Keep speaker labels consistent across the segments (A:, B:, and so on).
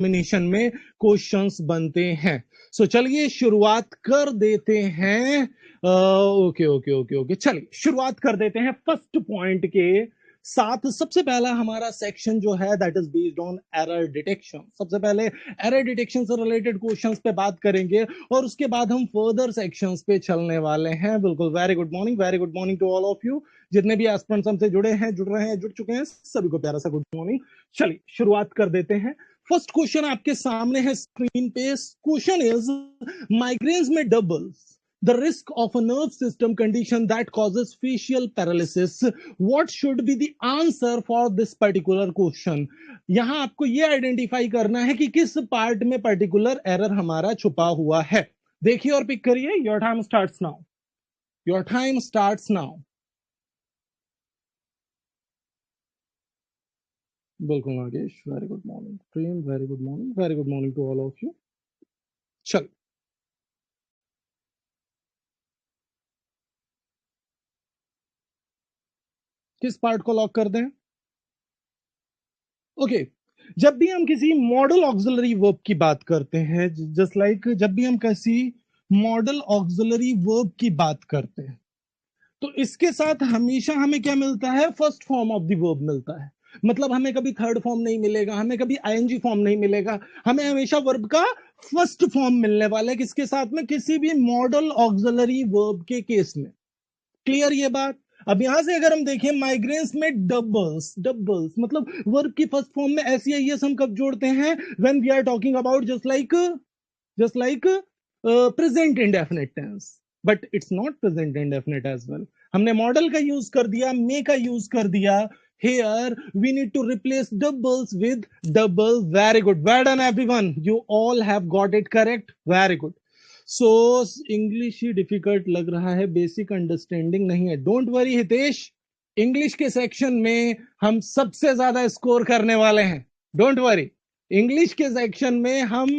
A: Examination में questions बनते हैं। सो चलिए शुरुआत कर देते हैं। ओके ओके ओके ओके, चलिए शुरुआत कर देते हैं फर्स्ट पॉइंट के साथ। सबसे पहला हमारा सेक्शन जो है that is based on error detection. सबसे पहले एरर डिटेक्शन से रिलेटेड क्वेश्चंस पे बात करेंगे और उसके बाद हम फर्दर सेक्शंस पे चलने वाले हैं। बिल्कुल, very good morning to all of you. जितने भी एस्पिरेंट्स हमसे जुड़े हैं, जुड़ रहे हैं, जुड़ चुके हैं, सभी को प्यारा सा गुड मॉर्निंग। चलिए शुरुआत कर देते हैं। फर्स्ट क्वेश्चन आपके सामने है स्क्रीन पे। क्वेश्चन इज माइग्रेन्स में doubles the risk of a nerve system condition that causes facial paralysis. What should be the answer for this particular question? यहां आपको ये आइडेंटिफाई करना है कि किस पार्ट में पर्टिकुलर एरर हमारा छुपा हुआ है। देखिए और पिक करिए। Your time starts now. Your time starts now. बिल्कुल Nagesh, very good morning. Prem, very good morning to all of you. चल, किस पार्ट को लॉक कर दें? ओके, जब भी हम किसी मॉडल ऑक्सिलरी वर्ब की बात करते हैं, जस्ट लाइक जब भी हम किसी मॉडल ऑक्सिलरी वर्ब की बात करते हैं, तो इसके साथ हमेशा हमें क्या मिलता है? First form of the verb मिलता है। मतलब हमें कभी थर्ड फॉर्म नहीं मिलेगा, हमें कभी आईएनजी फॉर्म नहीं मिलेगा, हमें हमेशा वर्ब का फर्स्ट फॉर्म मिलने वाला है। किसके साथ में? किसी भी मॉडल ऑक्सिलरी वर्ब के केस में। क्लियर ये बात? अब यहां से अगर हम देखें माइग्रेन्स में डबल्स, डबल्स मतलब वर्ब की फर्स्ट फॉर्म में एस या ईएस हम कब जोड़ते हैं? When we are talking about just like present indefinite tense, but it's not present indefinite as well. हमने मॉडल का यूज कर दिया, मे का यूज कर दिया। Here we need to replace doubles with double. Very good, well done everyone, you all have got it correct, very good. So English he difficult लग रहा है, बेसिक अंडरस्टैंडिंग नहीं है। डोंट वरी हितेश, इंग्लिश के section में हम सबसे ज्यादा स्कोर करने वाले हैं। डोंट वरी, इंग्लिश के सेक्शन में हम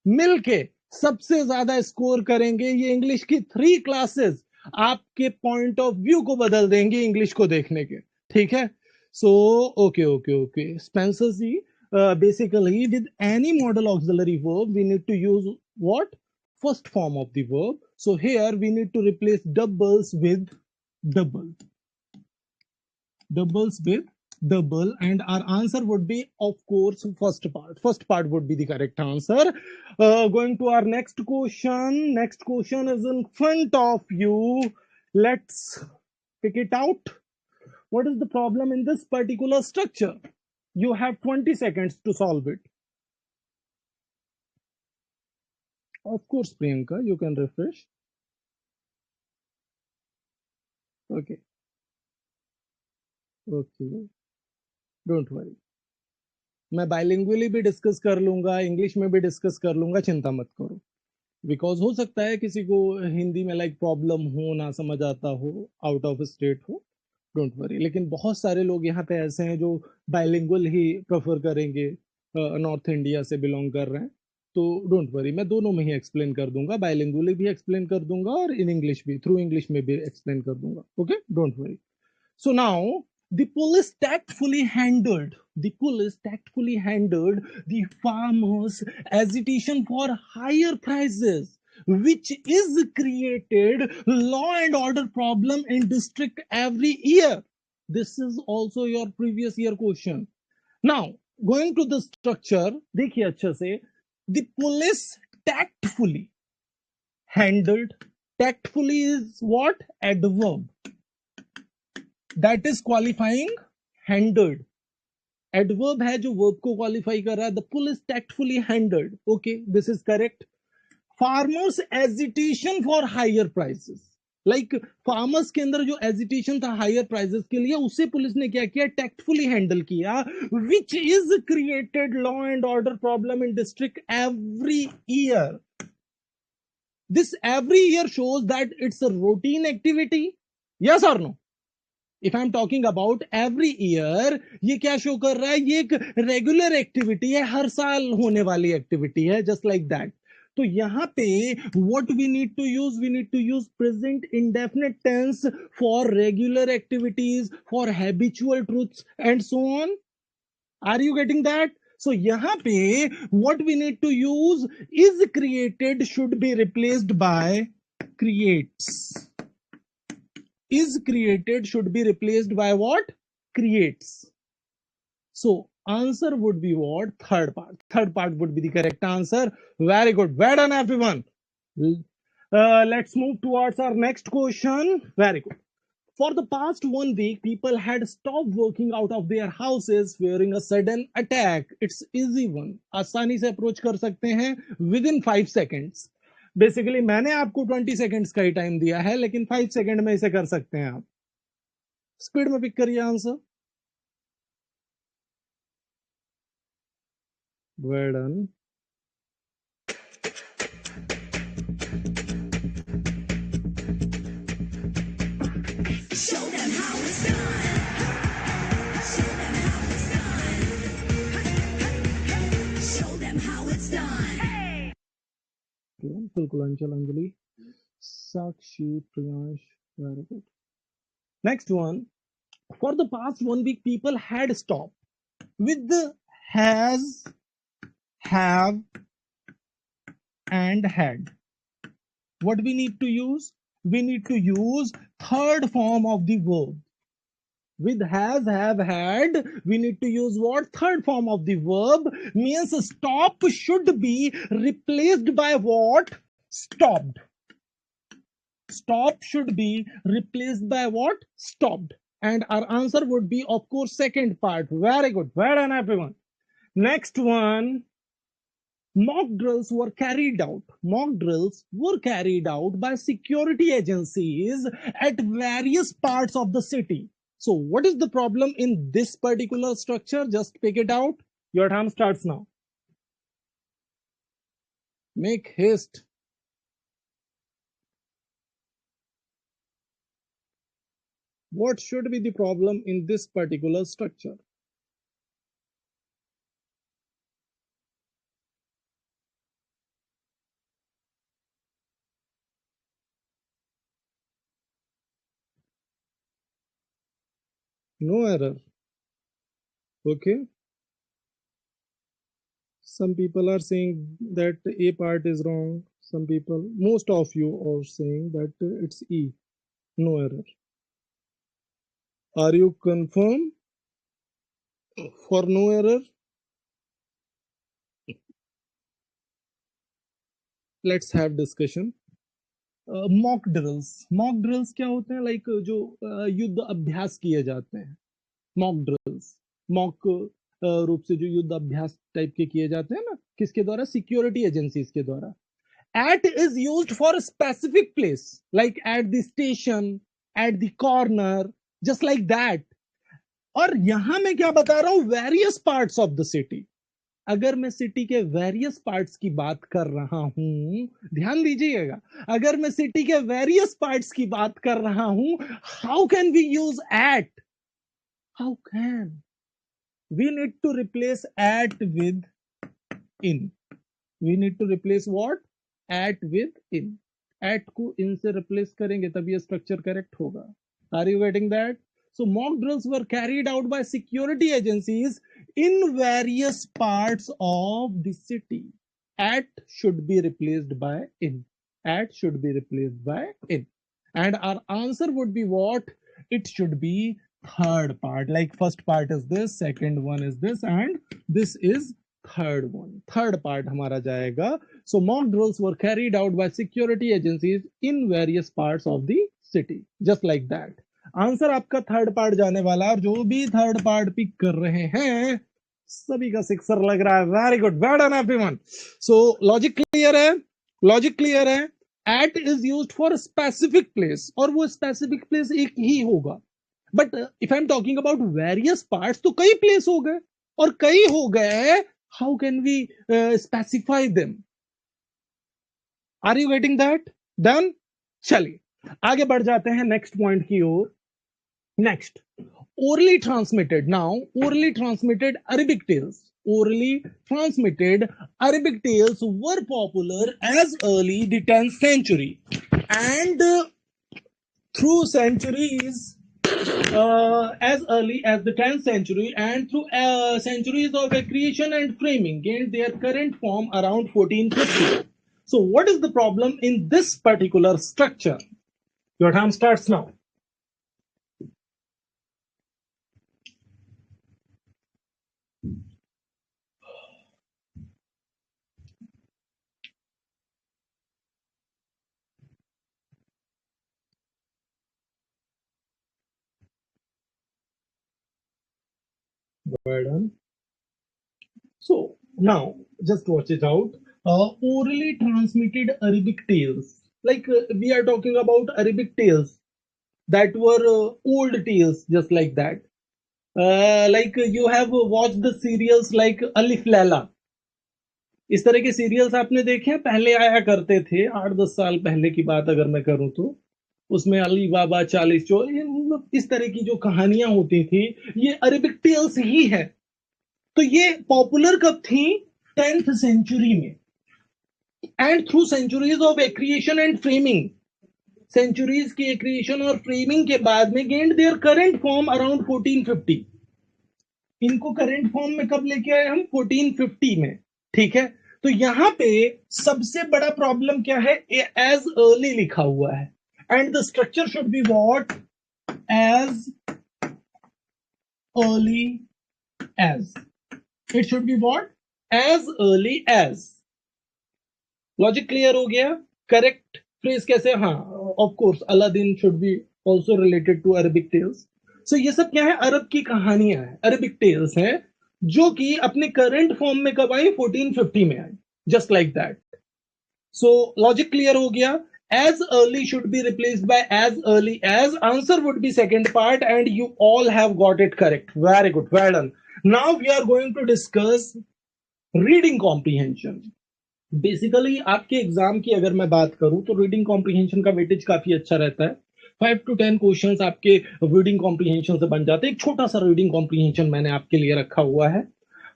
A: मिलके सबसे ज्यादा स्कोर करेंगे। ये इंग्लिश की 3 क्लासेस आपके पॉइंट ऑफ व्यू को बदल देंगे इंग्लिश को देखने के। ठीक है? So okay okay okay, Spencer ji, basically with any modal auxiliary verb we need to use what? First form of the verb. So here we need to replace doubles with double. Doubles with double, and our answer would be, of course, first part. First part would be the correct answer. Going to our next question. Next question is in front of you. Let's pick it out. What is the problem in this particular structure? You have 20 seconds to solve it. Of course, Priyanka, you can refresh. Okay. Okay. Don't worry. मैं बाइलिंगुअली भी discuss कर लूंगा, English में भी discuss कर लूंगा, चिंता मत करो। बिकॉज हो सकता है किसी को हिंदी में लाइक प्रॉब्लम हो, ना समझ आता हो, आउट ऑफ स्टेट हो। डोंट वरी, लेकिन बहुत सारे लोग यहाँ पे ऐसे हैं जो बाइलिंगुअल ही प्रेफर करेंगे, नॉर्थ इंडिया से बिलोंग कर रहे हैं। तो डोंट वरी, मैं दोनों में ही एक्सप्लेन कर दूंगा, बाइलिंगुअली भी एक्सप्लेन कर दूंगा और इन इंग्लिश भी, थ्रू इंग्लिश में भी एक्सप्लेन कर दूंगा। Okay, don't worry. So now the police tactfully handled the farmers' agitation for higher prices, which is created law and order problem in district every year. This is also your previous year question. Now going to the structure, देखिए अच्छे से, the police tactfully handled. Tactfully is what? Adverb. That is qualifying handled. Adverb है जो verb को qualify कर रहा है. The police tactfully handled. Okay, this is correct. Farmers agitation for higher prices. Like farmers के अंदर जो agitation था higher prices के लिए, उसे पुलिस ने क्या किया? Tactfully handle किया, which is created law and order problem in district every year. This every year shows that it's a routine activity. Yes or no? If I am talking about every year, ये क्या show कर रहा है? ये एक regular activity है, हर साल होने वाली एक्टिविटी है, जस्ट लाइक दैट। तो यहां पे what we need to use present indefinite tense for regular activities, for habitual truths and so on. Are you getting that? So यहां पे what we need to use is created should be replaced by creates. Is created should be replaced by what? Creates. So answer would be what? Third part. Third part would be the correct answer. Very good. Well done, everyone. Let's move towards our next question. Very good. For the past 1 week, people had stopped working out of their houses fearing a sudden attack. It's easy one. आसानी से approach कर सकते हैं within 5 seconds. Basically मैंने आपको 20 seconds का ही time दिया है, लेकिन 5 सेकेंड में इसे कर सकते हैं आप. स्पीड में पिक करिए answer. Well done. Kulkulanchal Anjali, Sakshi, Priyansh, very good. Next one. For the past 1 week, people had stopped with the has, have, and had. What we need to use? We need to use third form of the verb. With has, have, had, we need to use what? Third form of the verb. Means stop should be replaced by what? Stopped. Stop should be replaced by what? Stopped. And our answer would be, of course, second part. Very good. Well done, everyone. Next one. Mock drills were carried out. Mock drills were carried out by security agencies at various parts of the city. So what is the problem in this particular structure? Just pick it out. Your time starts now. Make haste. What should be the problem in this particular structure? No error. Okay. Some people are saying that A part is wrong. Some people, most of you are saying that it's E. No error. Are you confirmed for no error? Let's have discussion. Mock drills क्या होते हैं? Like जो युद्ध अभ्यास किए जाते हैं. Mock drills mock रूप से जो युद्ध अभ्यास टाइप के किए जाते हैं ना, किसके द्वारा? सिक्योरिटी एजेंसीज के द्वारा. At is used for a specific place, like at the station, at the corner, just like that. और यहां मैं क्या बता रहा हूं? Various parts of the city. अगर मैं सिटी के वेरियस पार्ट्स की बात कर रहा हूं, ध्यान दीजिएगा, अगर मैं सिटी के वेरियस पार्ट्स की बात कर रहा हूं, how can we use at? How can we need to replace at with in. We need to replace what? At with in. At को इन से रिप्लेस करेंगे तब ये स्ट्रक्चर करेक्ट होगा. Are you getting that? So mock drills were carried out by security agencies in various parts of the city. At should be replaced by in. At should be replaced by in. And our answer would be what? It should be third part. Like first part is this, second one is this, and this is third one. Third part हमारा जाएगा. So mock drills were carried out by security agencies in various parts of the city. Just like that. Answer आपका third part जाने वाला. और जो भी third part pick कर रहे हैं सभी का सिक्सर लग रहा है. Very good. Well done everyone. So logic clear है? लॉजिक क्लियर है? At is used for specific place, और वो स्पेसिफिक प्लेस एक ही होगा. But if I am talking about various parts, तो कई प्लेस हो गए, और कई हो गए. How can we specify them? Are you getting that? Done. चलिए आगे बढ़ जाते हैं नेक्स्ट पॉइंट की ओर. Next, orally transmitted. Now orally transmitted Arabic tales. Orally transmitted Arabic tales were popular as early the 10th century, and through centuries as early as the 10th century and through centuries of creation and framing gained their current form around 1450. So what is the problem in this particular structure? Your time starts now. Well done. So now just watch it out. Orally transmitted Arabic tales. Like we are talking about Arabic tales that were old tales, just like that. Like you have watched the serials like Alif Laila. इस तरह के serials आपने देखे हैं, पहले आया करते थे 8-10 साल पहले की बात अगर मैं करूं तो उसमें अली बाबा 40 चोर, इस तरह की जो कहानियां होती थी ये अरेबिक टेल्स ही है। तो ये पॉपुलर कब थी? 10th सेंचुरी में। And through centuries of creation and framing, centuries की क्रिएशन और फ्रेमिंग के बाद में gained their current form around 1450। इनको करंट फॉर्म में कब लेके आए हम? 1450 में। ठीक है, तो यहां पे सबसे बड़ा प्रॉब्लम क्या है? एज अर्ली लिखा हुआ है and the structure should be what? As early as. It should be what? As early as. Logic clear हो गया? करेक्ट फ्रेज कैसे? हाँ, of course Aladdin should be also related to Arabic tales. So ये सब क्या है? अरब की कहानियां हैं, अरबिक टेल्स हैं जो कि अपने करंट फॉर्म में कब आई? 1450 में आई, just like that. So logic clear हो गया? As early should be replaced by as early as. Answer would be second part and you all have got it correct. Very good, well done. Now we are going to discuss reading comprehension. Basically आपके exam की अगर मैं बात करूं तो reading comprehension का weightage काफी अच्छा रहता है। 5 to 10 क्वेश्चंस आपके रीडिंग कॉम्प्रीहेंशन से बन जाते हैं। एक छोटा सा रीडिंग कॉम्प्रीहेंशन मैंने आपके लिए रखा हुआ है।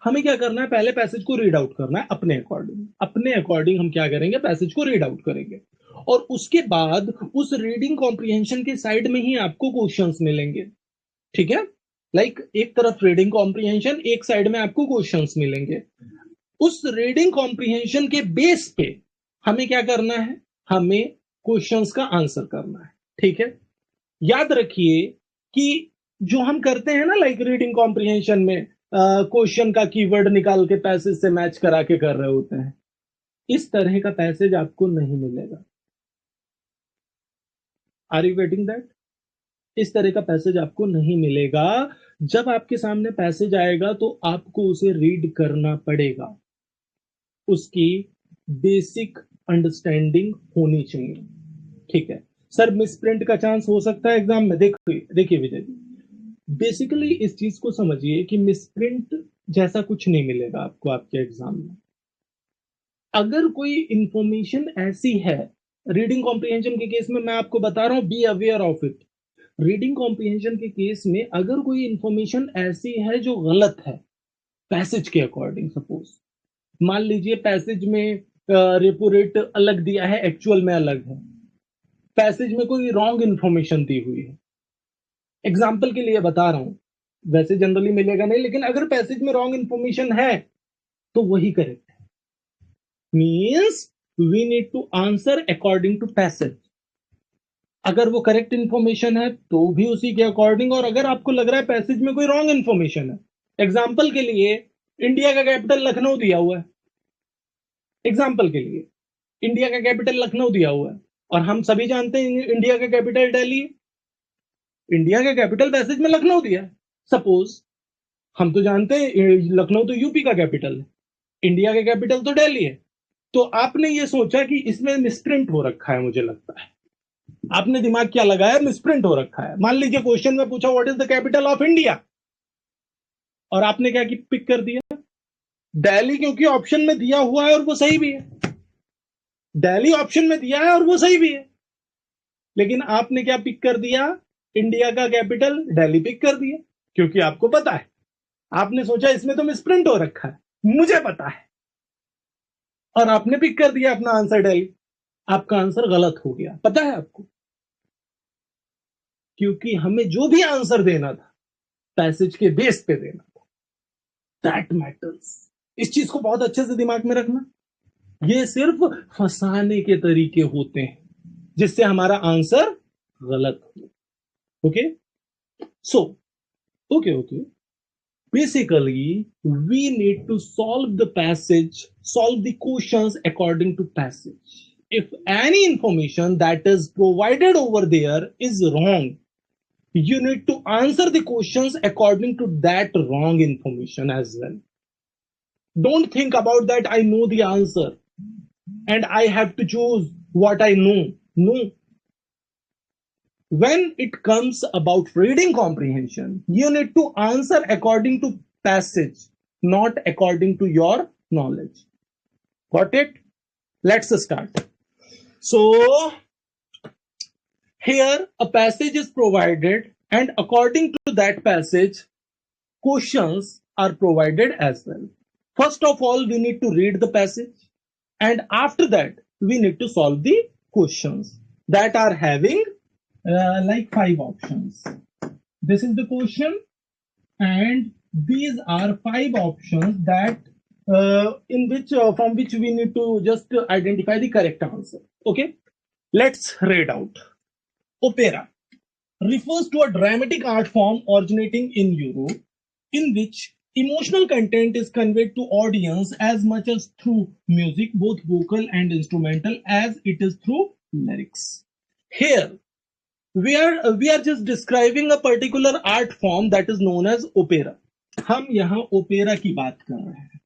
A: हमें क्या करना है? पहले पैसेज को रीड आउट करना है अपने अकॉर्डिंग। अपने अकॉर्डिंग हम क्या करेंगे? पैसेज को रीड आउट करेंगे और उसके बाद उस रीडिंग कॉम्प्रीहेंशन के साइड में ही आपको क्वेश्चंस मिलेंगे। ठीक है, लाइक एक तरफ रीडिंग कॉम्प्रीहेंशन, एक साइड में आपको क्वेश्चंस मिलेंगे। उस रीडिंग कॉम्प्रीहेंशन के बेस पे हमें क्या करना है? हमें क्वेश्चंस का आंसर करना है। ठीक है, याद रखिए कि जो हम करते हैं ना, लाइक रीडिंग कॉम्प्रीहेंशन में क्वेश्चन का कीवर्ड निकाल के पैसेज से मैच करा के कर रहे होते हैं, इस तरह का पैसेज आपको नहीं मिलेगा। Are you getting that? इस तरह का पैसेज आपको नहीं मिलेगा। जब आपके सामने पैसेज आएगा तो आपको उसे रीड करना पड़ेगा, उसकी बेसिक अंडरस्टैंडिंग होनी चाहिए। ठीक है सर, मिसप्रिंट का चांस हो सकता है एग्जाम में। देखिए विजय जी, बेसिकली इस चीज को समझिए कि मिसप्रिंट जैसा कुछ नहीं मिलेगा आपको आपके एग्जाम में। अगर कोई इंफॉर्मेशन ऐसी है, रीडिंग कॉम्प्रीहेंशन के केस में मैं आपको बता रहा हूं, be aware of it. Reading comprehension के केस में अगर कोई इंफॉर्मेशन ऐसी है जो गलत है पैसेज के अकॉर्डिंग, सपोज मान लीजिए पैसेज में रेपो रेट अलग दिया है, एक्चुअल में अलग है, पैसेज में कोई रॉन्ग इंफॉर्मेशन दी हुई है, एग्जाम्पल के लिए बता रहा हूं, वैसे जनरली मिलेगा नहीं, लेकिन अगर पैसेज में रॉन्ग इंफॉर्मेशन है तो वही करेक्ट है। Means we need to answer according to passage. अगर वो करेक्ट इंफॉर्मेशन है तो भी उसी के अकॉर्डिंग, और अगर आपको लग रहा है पैसेज में कोई रॉन्ग इंफॉर्मेशन है, एग्जाम्पल के लिए इंडिया का कैपिटल लखनऊ दिया हुआ है, एग्जाम्पल के लिए इंडिया का कैपिटल लखनऊ दिया हुआ है और हम सभी जानते हैं इंडिया का कैपिटल दिल्ली है। इंडिया का कैपिटल पैसेज में लखनऊ दिया है, सपोज हम तो जानते हैं लखनऊ तो यूपी का कैपिटल है, इंडिया का कैपिटल तो दिल्ली है। तो आपने ये सोचा कि इसमें मिसप्रिंट हो रखा है, मुझे लगता है आपने दिमाग क्या लगाया, मिसप्रिंट हो रखा है। मान लीजिए क्वेश्चन में पूछा what is the capital of India, और आपने क्या पिक कर दिया? दिल्ली, क्योंकि ऑप्शन में दिया हुआ है और वो सही भी है। दिल्ली ऑप्शन में दिया है और वो सही भी है, लेकिन आपने क्या पिक कर दिया? इंडिया का कैपिटल दिल्ली पिक कर दिया, क्योंकि आपको पता है, आपने सोचा इसमें तो मिसप्रिंट हो रखा है, मुझे पता है, और आपने पिक कर दिया अपना आंसर दिल्ली। आपका आंसर गलत हो गया, पता है आपको। क्योंकि हमें जो भी आंसर देना था पैसेज के बेस पे देना था। That matters. इस चीज को बहुत अच्छे से दिमाग में रखना। ये सिर्फ फंसाने के तरीके होते हैं जिससे हमारा आंसर गलत हो। Okay so okay basically we need to solve the questions according to passage. If any information that is provided over there is wrong, you need to answer the questions according to that wrong information as well. Don't think about that I know the answer and I have to choose what I know. No. When it comes about reading comprehension, you need to answer according to passage, not according to your knowledge. Got it? Let's start. So, here a passage is provided, and according to that passage, questions are provided as well. First of all, we need to read the passage, and after that, we need to solve the questions that are having like 5 options. This is the question, and these are 5 options that in which from which we need to just identify the correct answer. Okay, let's read out. Opera refers to a dramatic art form originating in Europe, in which emotional content is conveyed to audience as much as through music, both vocal and instrumental, as it is through lyrics. Here we are just describing a particular art form that is known as opera. हम यहाँ opera की बात कर रहे हैं।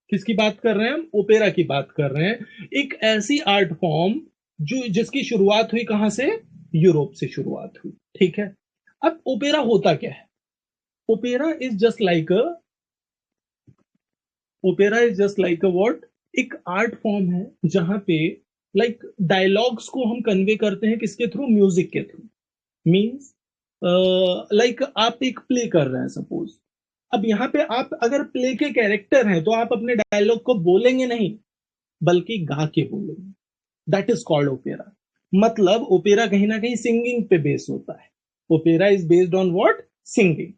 A: किसकी बात कर रहे हैं हम? ओपेरा की बात कर रहे हैं। एक ऐसी आर्ट फॉर्म जो जिसकी शुरुआत हुई कहां से? यूरोप से शुरुआत हुई। ठीक है, अब ओपेरा होता क्या है? Opera is just like what? एक आर्ट फॉर्म है जहां पे लाइक डायलॉग्स को हम कन्वे करते हैं किसके थ्रू? म्यूजिक के थ्रू। मीन्स लाइक आप एक प्ले कर रहे हैं सपोज। अब यहाँ पे आप अगर प्ले के कैरेक्टर हैं तो आप अपने डायलॉग को बोलेंगे नहीं बल्कि गा के बोलेंगे। That is called opera. मतलब ओपेरा कहीं ना कहीं सिंगिंग पे बेस होता है। Opera is based on what? Singing.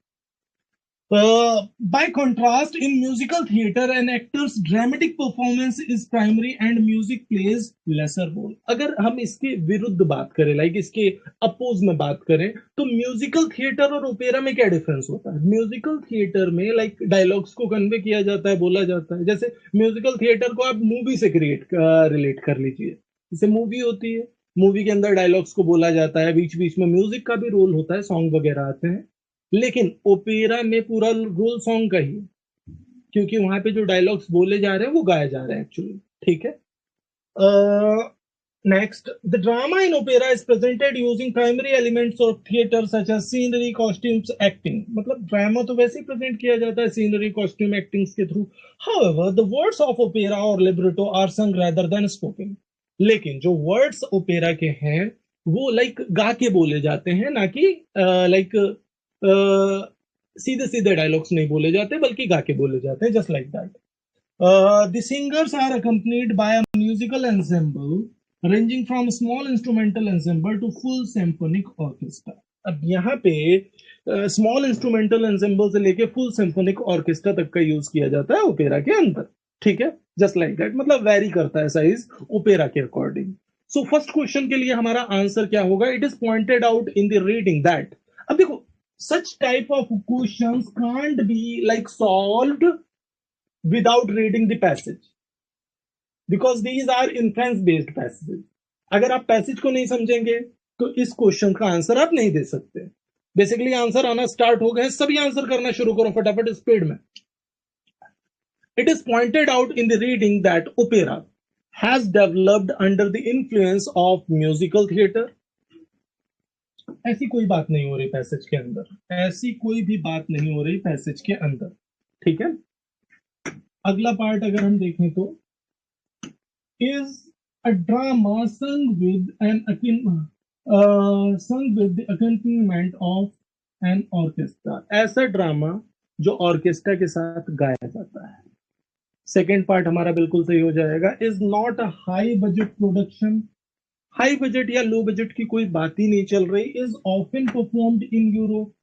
A: By contrast, in musical theater, an actor's dramatic performance is primary and music plays lesser role. अगर हम इसके विरुद्ध बात करें, लाइक इसके अपोज में बात करें, तो म्यूजिकल थिएटर और ओपेरा में क्या डिफरेंस होता है? म्यूजिकल थिएटर में लाइक डायलॉग्स को कन्वे किया जाता है, बोला जाता है। जैसे म्यूजिकल थिएटर को आप मूवी से रिलेट कर लीजिए। जैसे मूवी होती है, मूवी के अंदर डायलॉग्स को बोला जाता है, बीच बीच में म्यूजिक का भी रोल होता है, सॉन्ग वगैरह आते हैं। लेकिन ओपेरा में पूरा रोल सॉन्ग का ही, क्योंकि वहां पे जो डायलॉग्स बोले जा रहे हैं वो गाए जा रहे हैं एक्चुअली। ठीक है, next, the drama in opera is presented using primary elements of theatre such as scenery, costumes, acting. मतलब ड्रामा तो वैसे ही प्रेजेंट किया जाता है सीनरी, कॉस्ट्यूम, एक्टिंग्स के through. However the words of opera or libretto are sung rather than spoken. लेकिन जो वर्ड्स ओपेरा के हैं वो लाइक गा के बोले जाते हैं, ना कि लाइक सीधे सीधे डायलॉग्स नहीं बोले जाते बल्कि गा के बोले जाते हैं, just like that. The singers are accompanied by a musical ensemble ranging from small instrumental ensemble to full symphonic orchestra. अब यहाँ पे स्मॉल इंस्ट्रूमेंटल एंसेम्बल से लेके फुल सिम्फोनिक ऑर्केस्ट्रा तक का यूज किया जाता है ओपेरा के अंदर। ठीक है, जस्ट लाइक दैट। मतलब वेरी करता है साइज ओपेरा के अकॉर्डिंग। सो फर्स्ट क्वेश्चन के लिए हमारा आंसर क्या होगा? It is pointed out in the reading that. अब देखो, such type of questions can't be like solved without reading the passage because these are inference based passages. अगर आप passage को नहीं समझेंगे तो इस क्वेश्चन का आंसर आप नहीं दे सकते। बेसिकली आंसर आना स्टार्ट हो गए, सभी आंसर करना शुरू करो फटाफट स्पीड में। It is pointed out in the reading that opera has developed under the influence of musical theater. ऐसी कोई बात नहीं हो रही पैसेज के अंदर, ऐसी कोई भी बात नहीं हो रही पैसेज के अंदर। ठीक है, अगला पार्ट अगर हम देखें तो is a drama sung with the accompaniment of an orchestra। ऐसा ड्रामा जो ऑर्केस्ट्रा के साथ गाया जाता है। सेकेंड पार्ट हमारा बिल्कुल सही हो जाएगा। Is not a high budget production high budget या लो बजट की कोई बात ही नहीं चल रही। Is often performed in Europe,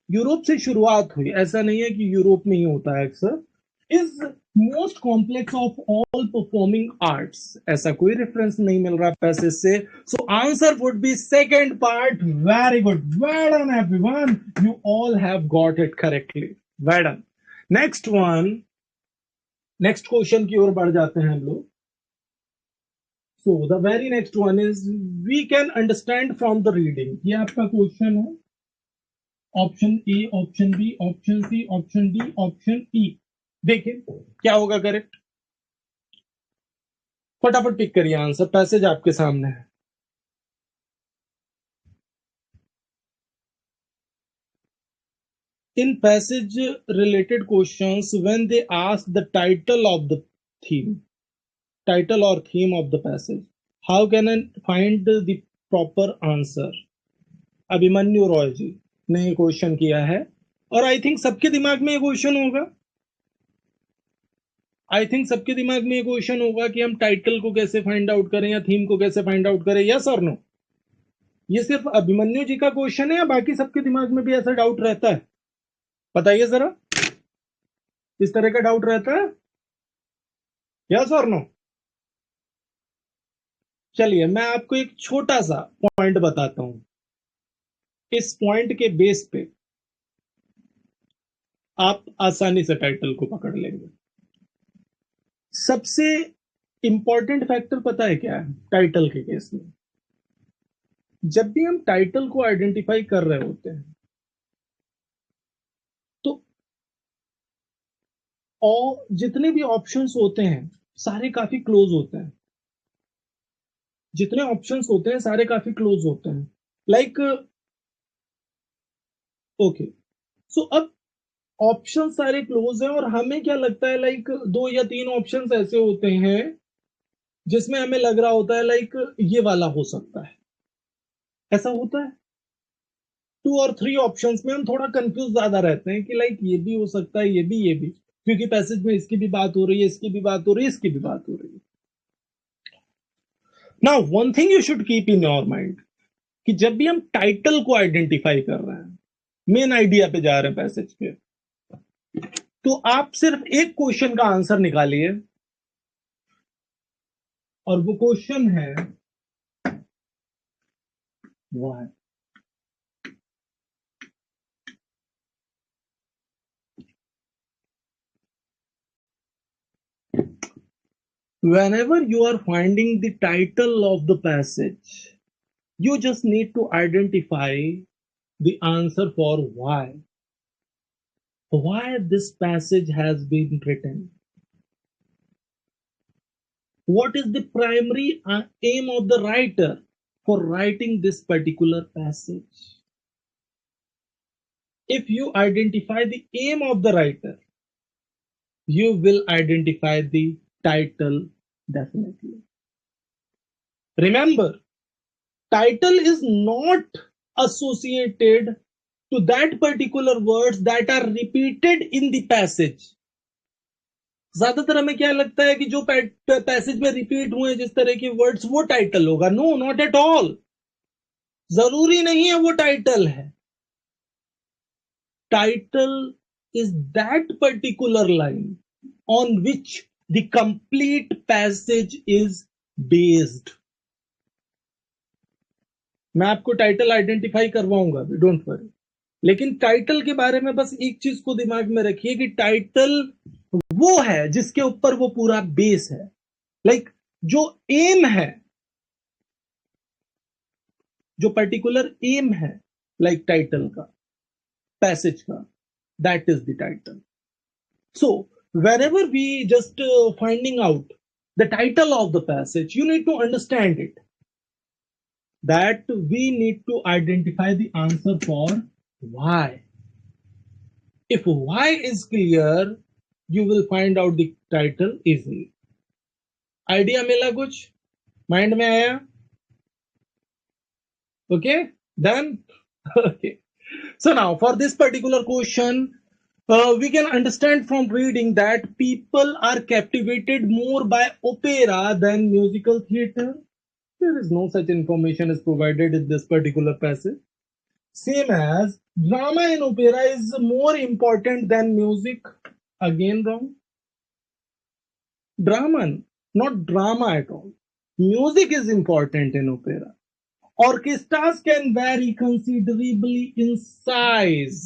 A: Europe से शुरुआत हुई, ऐसा नहीं है कि यूरोप में ही होता है अक्सर। Is most complex of all performing arts, ऐसा कोई रेफरेंस नहीं मिल रहा पैसेज से। So answer would be second part. Very good, well done everyone, you all have got it correctly, well done. Next one, next question की ओर बढ़ जाते हैं हम लोग। So the very next one is we can understand from the reading. ये आपका question है, option A, option B, option C, option D, option E. देखिए क्या होगा करेक्ट, फटाफट पिक करिए आंसर, पैसेज आपके सामने है। In passage related questions, when they ask the title of the theme, title or theme of the passage, how can I find the proper answer? Abhimanyu Roy जी ने ये क्वेश्चन किया है, और आई थिंक सबके दिमाग में ये क्वेश्चन होगा। आई थिंक सबके दिमाग में ये क्वेश्चन होगा कि हम टाइटल को कैसे फाइंड आउट करें या थीम को कैसे फाइंड आउट करें, यस और नो। ये सिर्फ अभिमन्यु जी का क्वेश्चन है या बाकी सबके दिमाग में भी ऐसा डाउट रहता है? बताइए जरा, इस तरह का डाउट रहता है, यस और नो? चलिए मैं आपको एक छोटा सा पॉइंट बताता हूं, इस पॉइंट के बेस पे आप आसानी से टाइटल को पकड़ लेंगे। सबसे इंपॉर्टेंट फैक्टर पता है क्या है टाइटल के केस में? जब भी हम टाइटल को आइडेंटिफाई कर रहे होते हैं तो और जितने भी ऑप्शंस होते हैं सारे काफी क्लोज होते हैं, जितने ऑप्शंस होते हैं सारे काफी क्लोज होते हैं, लाइक ओके। सो अब ऑप्शन सारे क्लोज हैं और हमें क्या लगता है, लाइक दो या तीन ऑप्शंस ऐसे होते हैं जिसमें हमें लग रहा होता है लाइक ये वाला हो सकता है, ऐसा होता है। टू और थ्री ऑप्शंस में हम थोड़ा कंफ्यूज ज्यादा रहते हैं कि लाइक ये भी हो सकता है, ये भी, क्योंकि पैसेज में इसकी भी बात हो रही है, इसकी भी बात हो रही है, इसकी भी बात हो रही है। Now one thing you should keep in your mind कि जब भी हम टाइटल को आइडेंटिफाई कर रहे हैं, मेन आइडिया पे जा रहे हैं पैसेज के, तो आप सिर्फ एक क्वेश्चन का आंसर निकालिए, और वो क्वेश्चन है why. Whenever you are finding the title of the passage, you just need to identify the answer for why. Why this passage has been written. What is the primary aim of the writer for writing this particular passage? If you identify the aim of the writer, you will identify the title definitely. Remember, title is not associated to that particular words that are repeated in the passage. ज्यादातर हमें क्या लगता है कि जो passage में repeat हुए जिस तरह के वर्ड्स वो टाइटल होगा। नो, नॉट एट ऑल, जरूरी नहीं है वो टाइटल है। Title is that particular line on which the complete passage is based. मैं आपको टाइटल आइडेंटिफाई करवाऊंगा, डोंट वरी, लेकिन टाइटल के बारे में बस एक चीज को दिमाग में रखिए कि टाइटल वो है जिसके ऊपर वो पूरा बेस है। लाइक जो एम है, जो पर्टिकुलर एम है लाइक टाइटल का, पैसेज का, that is the title. So wherever we just finding out the title of the passage, you need to understand it that we need to identify the answer for why. If why is clear, you will find out the title easily. Idea मिला, कुछ mind में आया? Okay, then okay. So now for this particular question, we can understand from reading that people are captivated more by opera than musical theater. There is no such information is provided in this particular passage. Same as drama in opera is more important than music. Again wrong. Drama, not drama at all. Music is important in opera. Orchestras can vary considerably in size.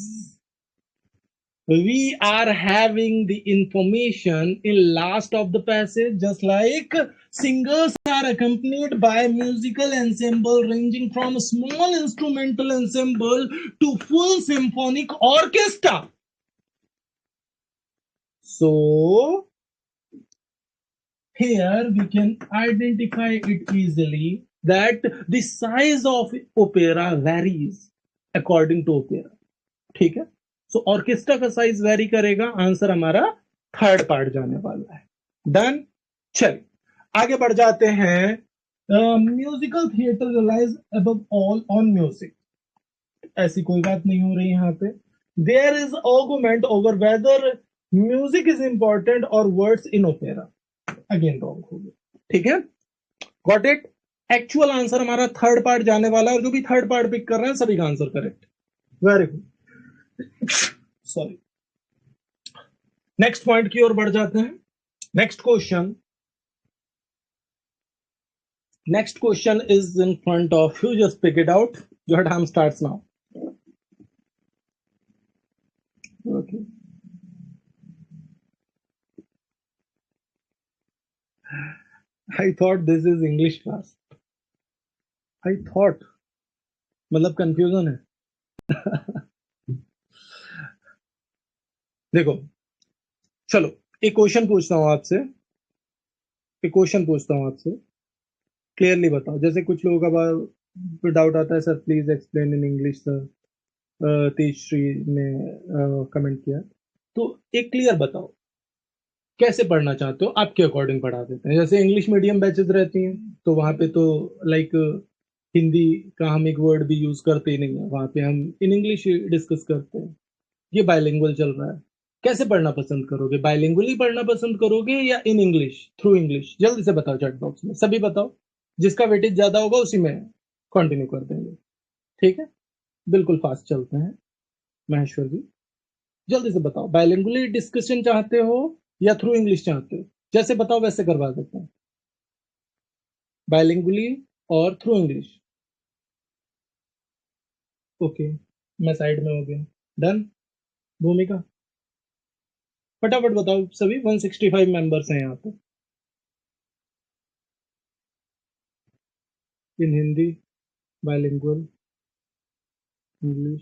A: We are having the information in last of the passage, just like singers are accompanied by musical ensemble ranging from a small instrumental ensemble to full symphonic orchestra. So here we can identify it easily that the size of opera varies according to opera. ठीक है, so orchestra का size vary करेगा. Answer हमारा third part जाने वाला है. Done. चलिए आगे बढ़ जाते हैं. Musical theatre relies above all on music. ऐसी कोई बात नहीं हो रही यहाँ पे. There is argument over whether music is important और words in opera. Again wrong हो गया. ठीक है, गॉट इट. एक्चुअल आंसर हमारा थर्ड पार्ट जाने वाला है और जो भी थर्ड पार्ट पिक कर रहे हैं सभी का answer correct. Very good. Sorry. Next point की ओर बढ़ जाते हैं. Next question. Next question is in front of you. Just pick it out. Your time starts now. Okay. I thought this is English class. I thought. मतलब confusion है. देखो, चलो एक क्वेश्चन पूछता हूं आपसे. एक क्वेश्चन पूछता हूं आपसे. क्लियरली बताओ. जैसे कुछ लोगों का डाउट आता है, sir please explain in English. Sir Tejashree ने कमेंट किया. तो एक क्लियर बताओ कैसे पढ़ना चाहते हो. आपके अकॉर्डिंग पढ़ा देते हैं. जैसे इंग्लिश मीडियम बैचेस रहती हैं तो वहां पे तो लाइक हिंदी का हम एक वर्ड भी यूज करते ही नहीं है. वहां पे हम इन इंग्लिश डिस्कस करते हैं. ये बायलिंगुअल चल रहा है. कैसे पढ़ना पसंद करोगे? बायलिंगुअली पढ़ना पसंद करोगे या इन इंग्लिश थ्रू इंग्लिश? जल्दी से बताओ चैट बॉक्स में. सभी बताओ. जिसका वेटेज ज्यादा होगा उसी में कंटिन्यू कर देंगे. ठीक है, बिल्कुल फास्ट चलते हैं. महेश्वर जी जल्दी से बताओ. बायलिंगुअली डिस्कशन चाहते हो या थ्रू इंग्लिश चाहते हो? जैसे बताओ वैसे करवा देते हैं. बायलिंगुअली और थ्रू इंग्लिश. ओके, मैं साइड में हो गया. डन. भूमिका फटाफट बताओ. सभी 165 मेंबर्स हैं यहाँ पे. इन हिंदी, बायलिंगुअल, इंग्लिश,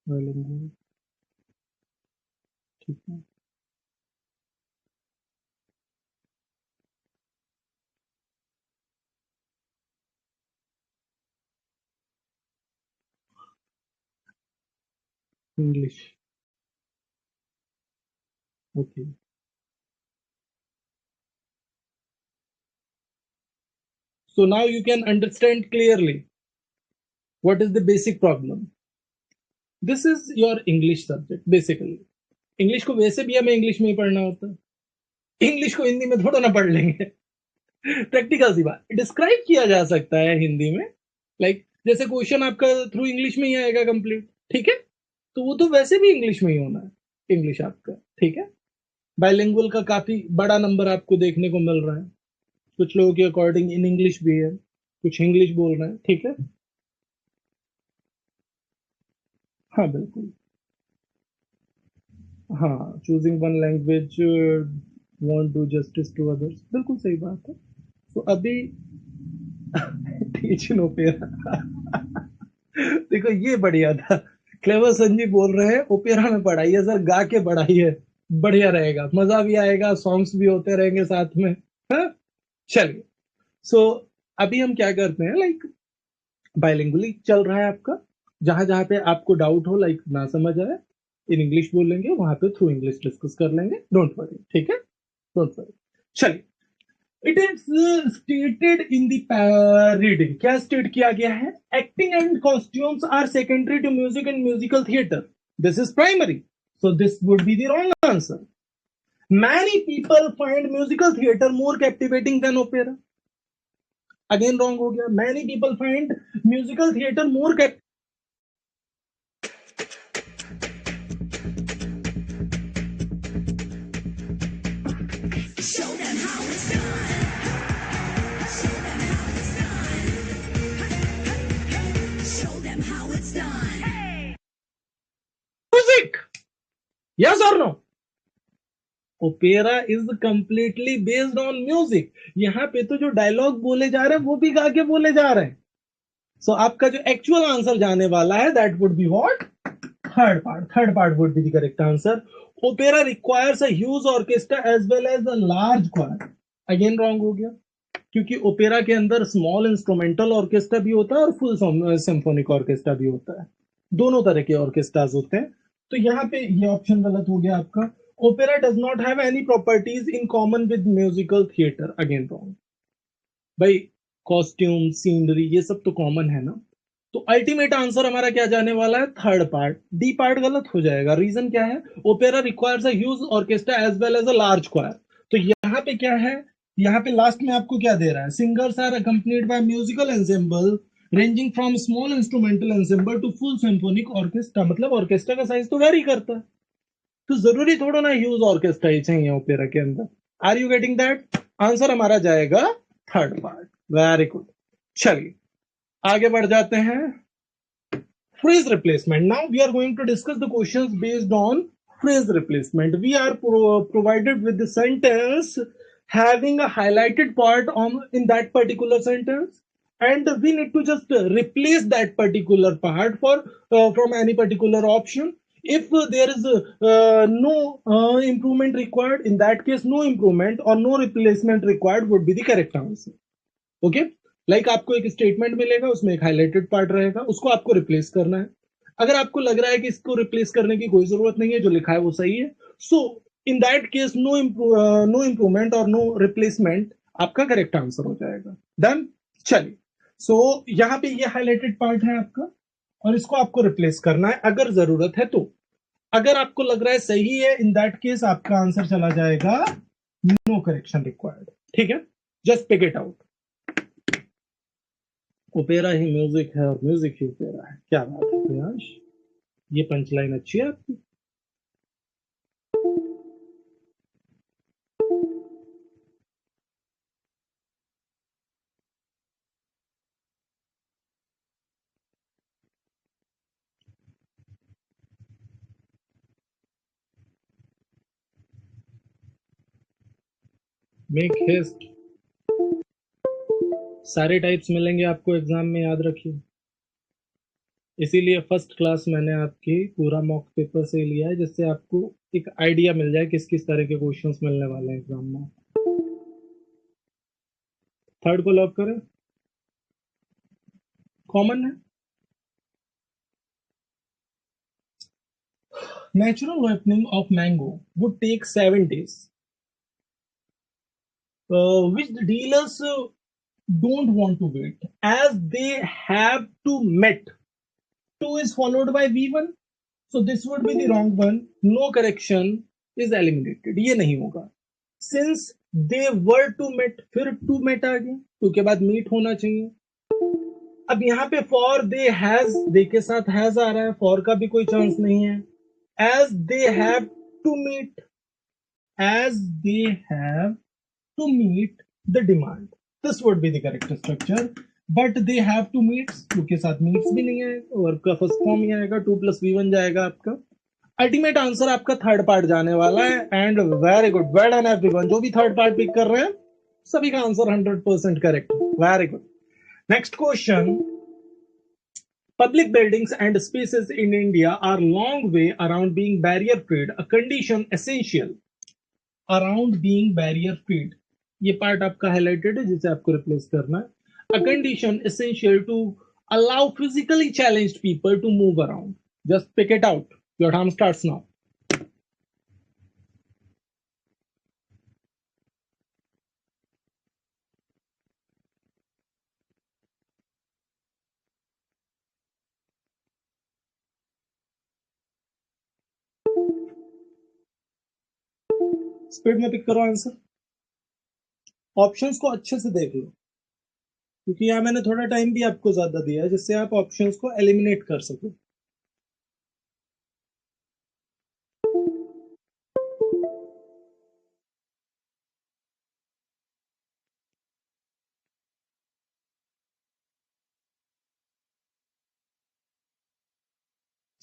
A: बायलिंगुअल. ठीक है. English. Okay. So now you can understand clearly what is the basic problem. This is your English subject basically. English को वैसे भी हमें इंग्लिश में ही पढ़ना होता है. इंग्लिश को हिंदी में थोड़ा ना पढ़ लेंगे. प्रैक्टिकल सी बात. डिस्क्राइब किया जा सकता है हिंदी में. लाइक जैसे क्वेश्चन आपका थ्रू इंग्लिश में ही आएगा कंप्लीट. ठीक है, तो वो तो वैसे भी इंग्लिश में ही होना है. इंग्लिश आपका. ठीक है. बायलिंगुअल का काफी बड़ा नंबर आपको देखने को मिल रहा है. कुछ लोगों के अकॉर्डिंग इन इंग्लिश भी है, कुछ इंग्लिश बोल रहे हैं. ठीक है. हाँ बिल्कुल. हाँ, choosing one language won't do justice to others. बिल्कुल सही बात है. तो अभी टीच इन ओपेरा. देखो ये बढ़िया था. क्लेवर संजीव बोल रहे हैं ओपेरा में पढ़ाइए सर, गा के पढ़ाइए, बढ़िया रहेगा, मजा भी आएगा, सॉन्ग्स भी होते रहेंगे साथ में. हाँ? चलिए. सो अभी हम क्या करते हैं, लाइक बायलिंगुअली चल रहा है आपका. जहां जहां पे आपको डाउट हो, लाइक ना समझ आए, इन इंग्लिश बोल लेंगे, वहां पे थ्रू इंग्लिश डिस्कस कर लेंगे. Don't worry. ठीक है, डोंट वरी. चलिए. It is stated in the reading. क्या स्टेट किया गया है? Acting and costumes are secondary to music and musical theatre. This is primary. So this would be the wrong answer. Many people find musical theater more captivating than opera. Again wrong हो गया. Many people find musical theater more music. Yes or no? Opera is completely based on music. यहाँ पे तो जो dialogue बोले जा रहे हैं वो भी गा के बोले जा रहे हैं. सो आपका जो एक्चुअल आंसर जाने वाला है that would be what? Third part would be the correct answer. Opera requires a huge orchestra as well as a large choir. Again wrong हो गया, क्योंकि ओपेरा के अंदर स्मॉल इंस्ट्रूमेंटल ऑर्केस्ट्रा भी होता है और फुल सिम्फोनिक ऑर्केस्ट्रा भी होता है. दोनों तरह के ऑर्केस्ट्राज होते हैं. तो यहाँ पे ये ऑप्शन गलत हो गया आपका. Opera does not have any properties in common with musical theatre. Again wrong. भाई कॉस्ट्यूम सीनरी ये सब तो कॉमन है ना. तो अल्टीमेट आंसर हमारा क्या जाने वाला है? Third part. डी पार्ट गलत हो जाएगा. रीजन क्या है? Opera requires a huge orchestra as well as a large choir. तो यहाँ पे क्या है? यहाँ पे लास्ट में आपको क्या दे रहा है? Singers are accompanied by musical ensemble ranging from small instrumental ensemble to full symphonic orchestra. मतलब ऑर्केस्ट्रा का साइज तो वेरी करता है. तो जरूरी थोड़ा ना ह्यूज ऑर्केस्ट्रा ही चाहिए ओपेरा के अंदर. Are you getting that? Answer हमारा जाएगा थर्ड पार्ट. Very good. चलिए आगे बढ़ जाते हैं. Phrase replacement. Now we are going to discuss the questions based on phrase replacement. We are provided with the sentence having a highlighted part on in that particular sentence, and we need to just replace that particular part for from any particular option. If there is no improvement required, in that case no improvement or no replacement required would be the correct answer. Okay. Like आपको एक statement मिलेगा, उसमें एक highlighted part रहेगा, उसको आपको replace करना है. अगर आपको लग रहा है कि इसको रिप्लेस करने की कोई जरूरत नहीं है, जो लिखा है वो सही है, so in that case no improvement और नो रिप्लेसमेंट आपका करेक्ट आंसर हो जाएगा. डन. चलिए. सो यहाँ पे ये हाईलाइटेड पार्ट है आपका, और इसको आपको रिप्लेस करना है अगर जरूरत है तो. अगर आपको लग रहा है सही है, इन दैट केस आपका आंसर चला जाएगा नो करेक्शन रिक्वायर्ड. ठीक है. Just pick it out. Opera ही म्यूजिक है और म्यूजिक ही ओपेरा है. क्या बात है प्रियांश, ये पंचलाइन अच्छी है आपकी. Make haste. सारे टाइप्स मिलेंगे आपको एग्जाम में, याद रखिए. इसीलिए फर्स्ट क्लास मैंने आपकी पूरा मॉक पेपर से लिया है, जिससे आपको एक आइडिया मिल जाए किस किस तरह के क्वेश्चंस मिलने वाले हैं एग्जाम में. थर्ड को लॉक करें. कॉमन है. Natural ripening of mango would take 7 days, which the dealers don't want to wait as they have to met. 2 is followed by V1, so this would be the wrong one. No correction is eliminated. ये नहीं होगा. Since they were to met, फिर to met आ गया, to के बाद meet होना चाहिए. अब यहाँ पे for they has, they के साथ has आ रहा है, for का भी कोई चांस नहीं है. As they have to meet, as they have to meet the demand, this would be the correct structure. But they have to meet, के साथ मीट्स भी नहीं आएगा, वर्ब का फर्स्ट फॉर्म ही आएगा. 2+V1 जाएगा आपका. अल्टीमेट आंसर आपका थर्ड पार्ट जाने वाला है. And very good, well done everyone. जो भी थर्ड पार्ट पिक कर रहे हैं सभी का answer 100% correct. Very good. Next question. Public buildings and spaces in India are long way around being barrier free, a condition essential around being barrier free. ये part आपका highlighted है, जिसे आपको रिप्लेस करना है. A condition essential to allow physically challenged people to move around. Just pick it out. Your time starts now. Speed में pick करो answer, options को अच्छे से देख लो, क्योंकि यहाँ मैंने थोड़ा टाइम भी आपको ज्यादा दिया है जिससे आप ऑप्शंस को एलिमिनेट कर सको।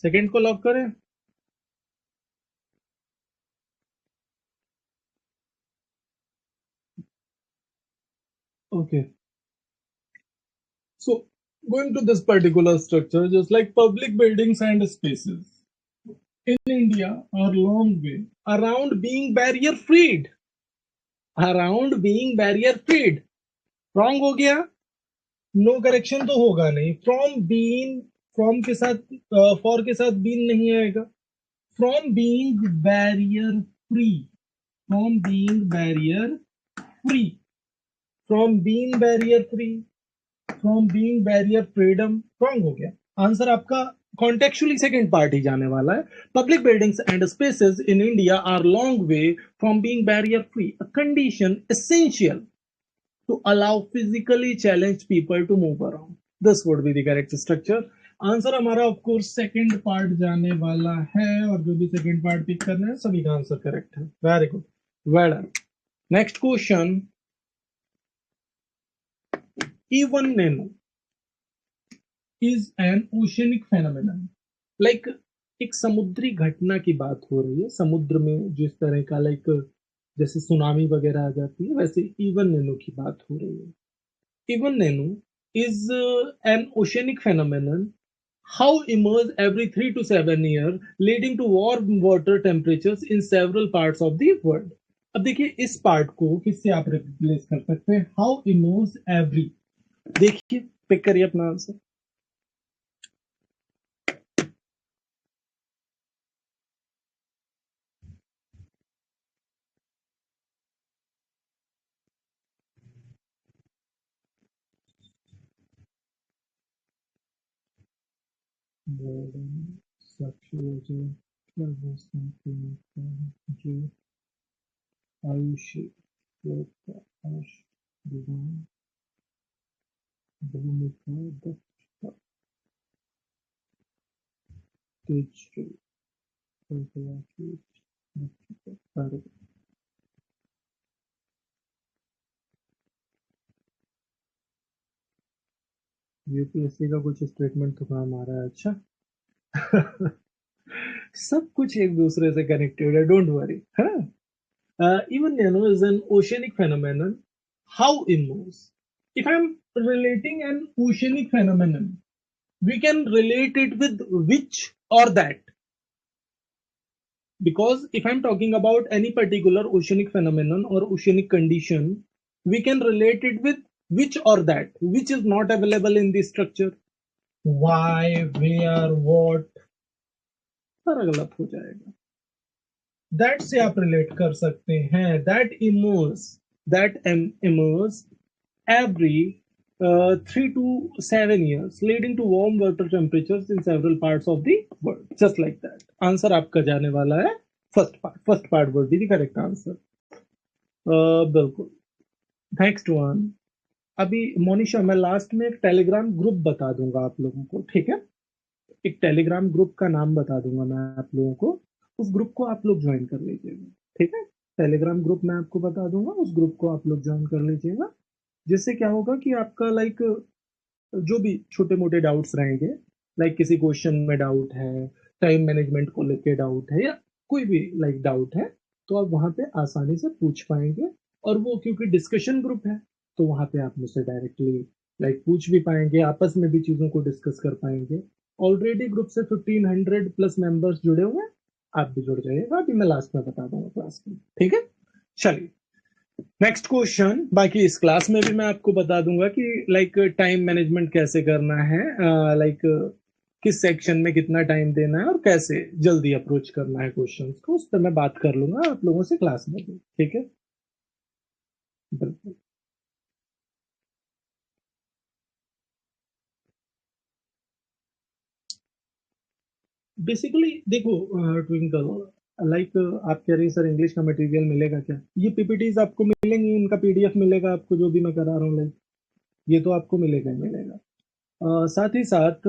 A: सेकंड को लॉक करें? Okay, so going to this particular structure, just like public buildings and spaces in India are long way around being barrier freed, around being barrier freed, wrong हो गया, no correction तो होगा नहीं, from being, from के साथ for के साथ been नहीं आएगा, from being barrier free, from being barrier free, from being barrier free, from being barrier freedom, wrong हो गया। आंसर आपका कॉन्टेक्चुअली सेकंड पार्ट ही जाने वाला है। Public buildings and spaces in India are long way from being barrier free, a condition essential to allow physically challenge people to move around, this would be the correct structure. Answer हमारा of course second part जाने वाला है, और जो भी second part pick कर रहे हैं सभी का आंसर करेक्ट है। Very good, well done. Next question, even nano is an oceanic phenomenon, like एक समुद्री घटना की बात हो रही है, समुद्र में जिस तरह का लाइक जैसे सुनामी वगैरह आ जाती है, वैसे इवन नैनो की बात हो रही है। Even nano is an oceanic phenomenon how emerge every 3 to 7 years leading to warm water temperatures in several parts of the world। अब देखिए इस पार्ट को किससे आप रिप्लेस कर सकते हैं, हाउ इमर्ज एवरी, देखिए पिक करिए अपना आंसर। जो आयुष्य प्रकाश भूमिका दक्षता तेज यूपीएससी का कुछ स्टेटमेंट तो काम आ रहा है। अच्छा सब कुछ एक दूसरे से कनेक्टेड है, डोंट वरी, है ना। Even nano is an oceanic phenomenon. How immense? If I'm relating an oceanic phenomenon, we can relate it with which or that. Because if I'm talking about any particular oceanic phenomenon or oceanic condition, we can relate it with which or that, which is not available in this structure. Why, where, what, सारा गलत हो जाएगा। That से आप relate कर सकते हैं, that immerse every 3 to 7 years leading to warm water temperatures in several parts of the world, just like that। Answer आपका जाने वाला है first part would be the correct answer। बिल्कुल। नेक्स्ट वन, अभी मोनिशा मैं लास्ट में एक टेलीग्राम ग्रुप बता दूंगा आप लोगों को, ठीक है, एक टेलीग्राम ग्रुप का नाम बता दूंगा मैं आप लोगों को, उस ग्रुप को आप लोग ज्वाइन कर लीजिएगा, ठीक है। टेलीग्राम ग्रुप मैं आपको बता दूंगा, उस ग्रुप को आप लोग ज्वाइन कर लीजिएगा, जिससे क्या होगा कि आपका लाइक जो भी छोटे मोटे डाउट्स रहेंगे, लाइक किसी क्वेश्चन में डाउट है, टाइम मैनेजमेंट को लेके डाउट है, या कोई भी लाइक डाउट है, तो आप वहां पे आसानी से पूछ पाएंगे। और वो क्योंकि डिस्कशन ग्रुप है, तो वहां पे आप मुझसे डायरेक्टली लाइक पूछ भी पाएंगे, आपस में भी चीजों को डिस्कस कर पाएंगे। ऑलरेडी ग्रुप से 1500 प्लस मेंबर्स जुड़े हुए हैं, आप भी जुड़ जाइएगा, अभी मैं लास्ट में बता दूंगा क्लास में, ठीक है। चलिए नेक्स्ट क्वेश्चन, बाकी इस क्लास में भी मैं आपको बता दूंगा कि लाइक टाइम मैनेजमेंट कैसे करना है, लाइक किस सेक्शन में कितना टाइम देना है और कैसे जल्दी अप्रोच करना है क्वेश्चंस को, उस पर मैं बात कर लूंगा आप लोगों से क्लास में भी, ठीक है। बिल्कुल। बेसिकली देखो ट्विंकल, लाइक आप कह रही हैं सर इंग्लिश का मटेरियल मिलेगा क्या? ये पीपीटीज आपको मिलेंगी, इनका पीडीएफ मिलेगा आपको, जो भी मैं करा रहा हूँ लाइक ये तो आपको मिलेगा ही मिलेगा। साथ ही साथ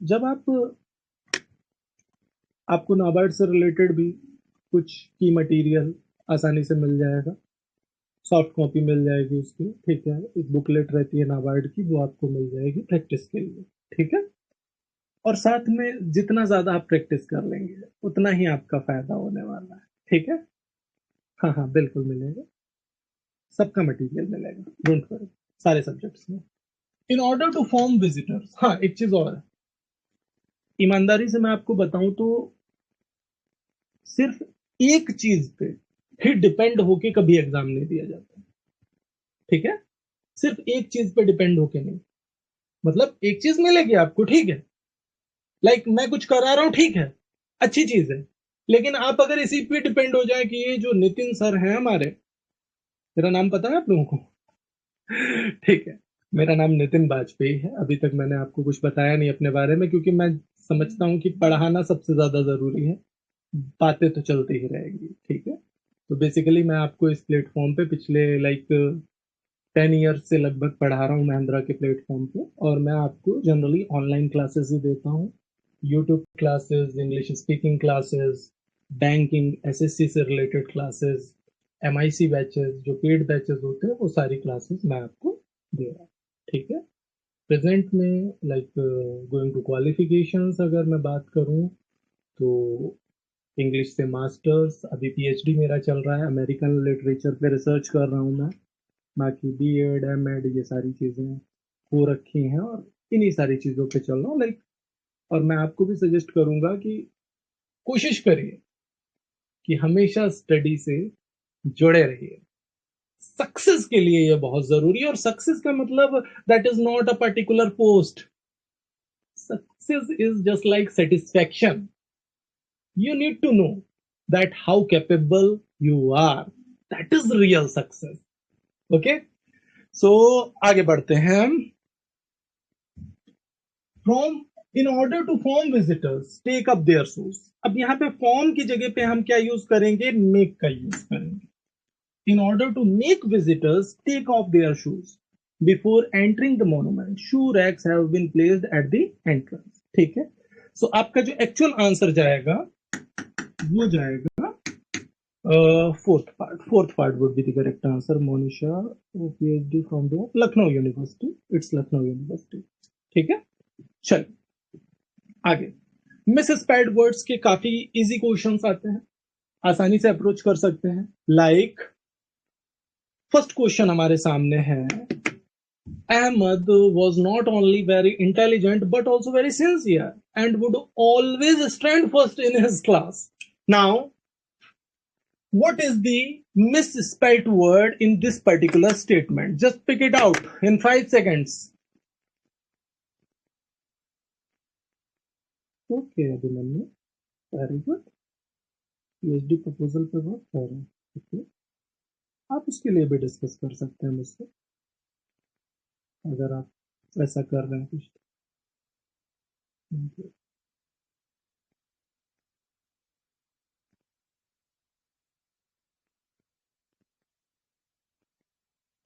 A: जब आपको नाबार्ड से रिलेटेड भी कुछ की मटेरियल आसानी से मिल जाएगा, सॉफ्ट कॉपी मिल जाएगी उसकी, ठीक है, एक बुकलेट रहती है नाबार्ड की, वो आपको मिल जाएगी प्रैक्टिस के लिए, ठीक है। और साथ में जितना ज्यादा आप प्रैक्टिस कर लेंगे उतना ही आपका फायदा होने वाला है, ठीक है। हाँ हाँ बिल्कुल मिलेगा, सबका मटेरियल मिलेगा, डोंट वरी, सारे सब्जेक्ट्स में। In order to form visitors, हाँ एक चीज और है, ईमानदारी से मैं आपको बताऊं तो सिर्फ एक चीज पे ही डिपेंड होके कभी एग्जाम नहीं दिया जाता, ठीक है। सिर्फ एक चीज पे डिपेंड होके नहीं, मतलब एक चीज मिलेगी आपको, ठीक है, लाइक मैं कुछ करा रहा हूं, ठीक है, अच्छी चीज है, लेकिन आप अगर इसी पे डिपेंड हो जाए कि ये जो नितिन सर हैं हमारे, मेरा नाम पता है आप लोगों को? ठीक है, मेरा नाम नितिन बाजपेयी है। अभी तक मैंने आपको कुछ बताया नहीं अपने बारे में, क्योंकि मैं समझता हूँ कि पढ़ाना सबसे ज्यादा जरूरी है, बातें तो चलती ही रहेंगी, ठीक है। तो बेसिकली मैं आपको इस प्लेटफॉर्म पे पिछले लाइक 10 ईयर्स से लगभग पढ़ा रहा हूँ महिंद्रा के प्लेटफॉर्म पे, और मैं आपको जनरली ऑनलाइन क्लासेस ही देता हूँ, YouTube classes, English speaking classes, banking SSC से रिलेटेड क्लासेस, एमआईसी बैचेस, जो पेड बैचेस होते हैं वो सारी क्लासेस मैं आपको दे रहा हूँ, ठीक है। प्रेजेंट में लाइक गोइंग टू क्वालिफिकेशंस अगर मैं बात करूँ तो इंग्लिश से मास्टर्स, अभी पीएचडी मेरा चल रहा है, अमेरिकन लिटरेचर पे रिसर्च कर रहा हूँ मैं, बाकी बीएड एमएड ये सारी चीज़ें हो रखी हैं, और इन्हीं सारी चीज़ों पे चल रहा हूँ लाइक। और मैं आपको भी सजेस्ट करूंगा कि कोशिश करिए कि हमेशा स्टडी से जुड़े रहिए, सक्सेस के लिए ये बहुत जरूरी है। और सक्सेस का मतलब that is not a particular post, success is just like satisfaction, you need to know that how capable you are, that is real success, okay। So आगे बढ़ते हैं हम। from in order to form visitors take up their shoes, अब यहाँ पे form की जगह पे हम क्या यूज करेंगे, make का यूज करेंगे। in order to make visitors take off their shoes before entering the monument, shoe racks have been placed at the entrance, ठीक है। सो आपका जो एक्चुअल आंसर जाएगा वो जाएगा fourth part would be the correct answer, Monisha, PhD from the Lucknow University, it's Lucknow University, ठीक है। चलिए आगे, मिस स्पेल्ड वर्ड्स के काफी इजी क्वेश्चंस आते हैं, आसानी से अप्रोच कर सकते हैं। लाइक फर्स्ट क्वेश्चन हमारे सामने है, Ahmad was not only very intelligent but also very sincere and would always stand first in his class. Now, what is the misspelt word in this particular statement? Just pick it out in 5 seconds. Okay, Abhimanyu. Very good. PhD proposal पे work कर रहे हैं, okay. आप उसके लिए भी discuss कर सकते हैं मुझसे, अगर आप ऐसा कर रहे हैं कुछ तो।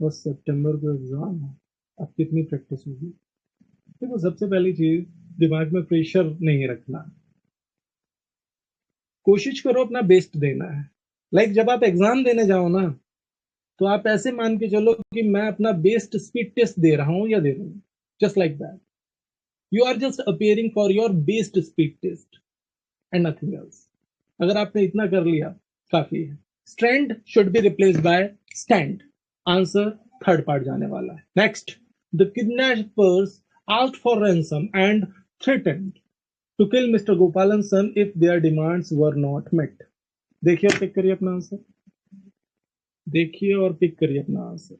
A: बस सितंबर को एग्जाम है, अब कितनी प्रैक्टिस होगी? देखो सबसे पहली चीज, दिमाग में प्रेशर नहीं रखना, कोशिश करो अपना बेस्ट देना है। लाइक जब आप एग्जाम देने जाओ ना, तो आप ऐसे मान के चलो कि मैं अपना बेस्ट स्पीड टेस्ट दे रहा हूं या दे रही हूँ, just like that, you are just appearing for your best speed test and nothing else. अगर आपने इतना कर लिया काफी है। Strand should be replace by stand, answer third part जाने वाला है। Next, the kidnappers asked for ransom and threatened to kill Mr. Gopalan's son if their demands were not met. देखिए और पिक करिए अपना आंसर, देखिए और पिक करिए अपना answer.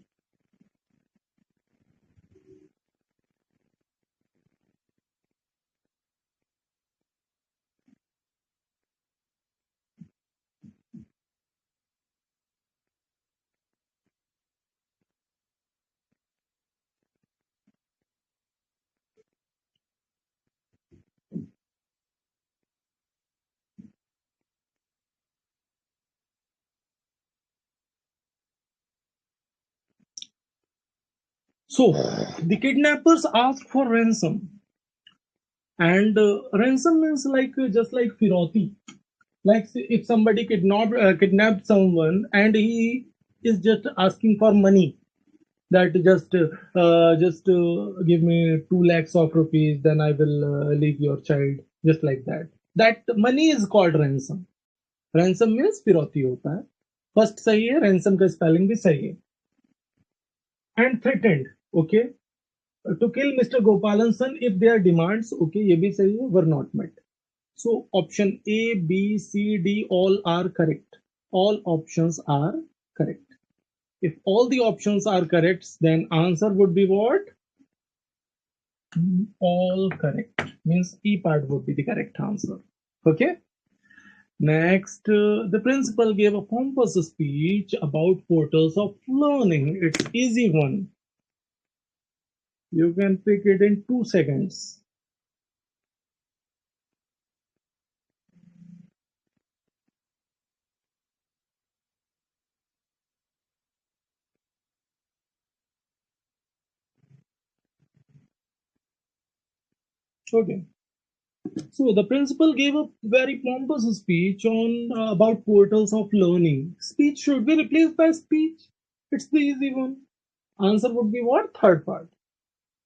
A: So the kidnappers asked for ransom, and ransom means like just like firauti. Like if somebody kidnapped someone and he is just asking for money, that just give me 2 lakhs of rupees, then I will leave your child, just like that. That money is called ransom. Ransom means फिरौती होता है. First सही है, ransom का spelling भी सही है. And threatened, okay, to kill Mr. Gopalan son if their demands, okay, ये भी सही है, were not met. So option A, B, C, D all are correct. All options are correct. If all the options are correct, then answer would be what? All correct. Means E part would be the correct answer. Okay. Next, the principal gave a pompous speech about portals of learning. It's easy one. You can pick it in 2 seconds. Okay. So the principal gave a very pompous speech on about portals of learning. Speech should be replaced by speech. It's the easy one. Answer would be what? Third part.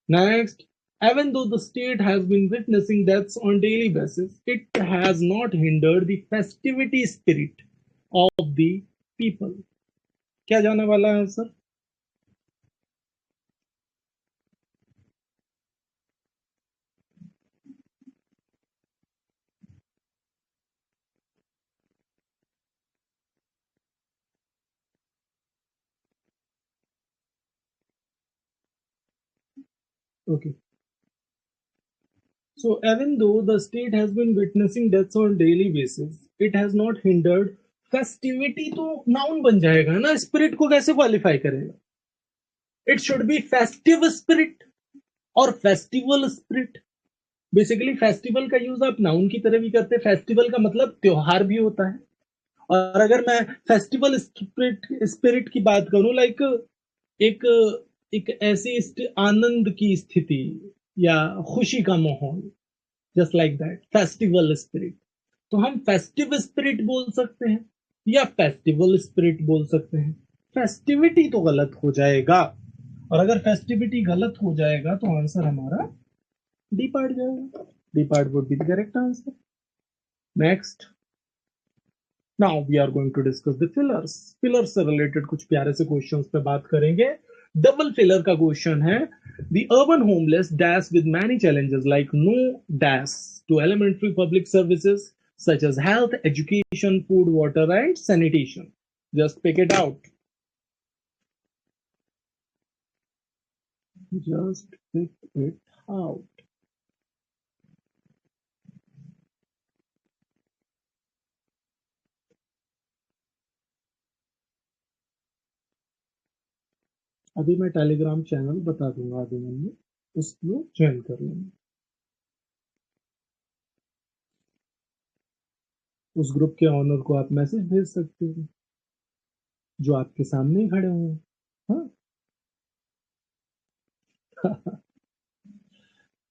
A: Next, even though the state has been witnessing deaths on daily basis, it has not hindered the festivity spirit of the people. क्या जाने वाला है answer? Okay. So even though the state has been witnessing deaths on daily basis, it has not hindered festivity. तो noun बन जाएगा ना, spirit को कैसे क्वालिफाई करेगा? It should B festive spirit और फेस्टिवल स्पिरिट. बेसिकली फेस्टिवल का use आप नाउन की तरह भी करते हैं. फेस्टिवल का मतलब त्योहार भी होता है. और अगर मैं फेस्टिवल स्पिरिट की बात करूं, लाइक एक एक ऐसी आनंद की स्थिति या खुशी का माहौल, just like that festival spirit. तो हम फेस्टिव स्पिरिट बोल सकते हैं या फेस्टिवल स्पिरिट बोल सकते हैं. फेस्टिविटी तो गलत हो जाएगा, और अगर फेस्टिविटी गलत हो जाएगा तो आंसर हमारा डी पार्ट जाएगा. D part would be the correct answer. Next, now we are going to discuss the fillers. Fillers से रिलेटेड कुछ प्यारे से क्वेश्चंस पे बात करेंगे. डबल फिलर का क्वेश्चन है, the urban homeless dash with many challenges like no dash to elementary public services such as health, education, food, water and sanitation. Just pick it out. Just pick it out. अभी मैं Telegram channel बता दूंगा आधे दिन में, उसमें join कर लेंगे. उस ग्रुप के ऑनर को आप मैसेज भेज सकते हो जो आपके सामने ही खड़े हुए हैं. हाँ.